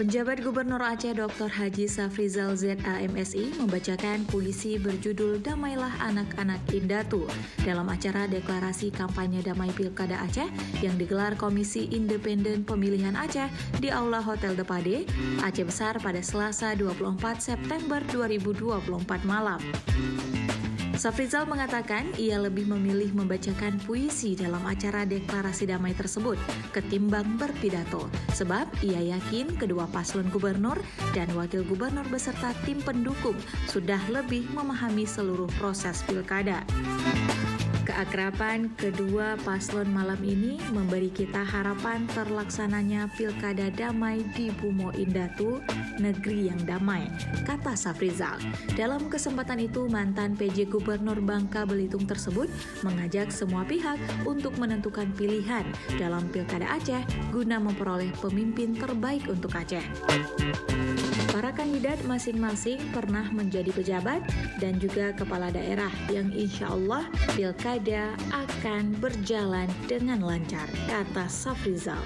Penjabat Gubernur Aceh Dr. Haji Safrizal ZAMSI membacakan puisi berjudul Damailah Anak-anak Indatu dalam acara deklarasi kampanye damai Pilkada Aceh yang digelar Komisi Independen Pemilihan Aceh di Aula Hotel De Pade, Aceh Besar pada Selasa 24 September 2024 malam. Safrizal mengatakan ia lebih memilih membacakan puisi dalam acara deklarasi damai tersebut ketimbang berpidato, sebab ia yakin kedua paslon gubernur dan wakil gubernur beserta tim pendukung sudah lebih memahami seluruh proses pilkada. Keakraban kedua paslon malam ini memberi kita harapan terlaksananya pilkada damai di Bumo Indatu, negeri yang damai, kata Safrizal. Dalam kesempatan itu, mantan PJ Gubernur Bangka Belitung tersebut mengajak semua pihak untuk menentukan pilihan dalam pilkada Aceh guna memperoleh pemimpin terbaik untuk Aceh. Para kandidat masing-masing pernah menjadi pejabat dan juga kepala daerah yang insya Allah pilkada akan berjalan dengan lancar, kata Safrizal.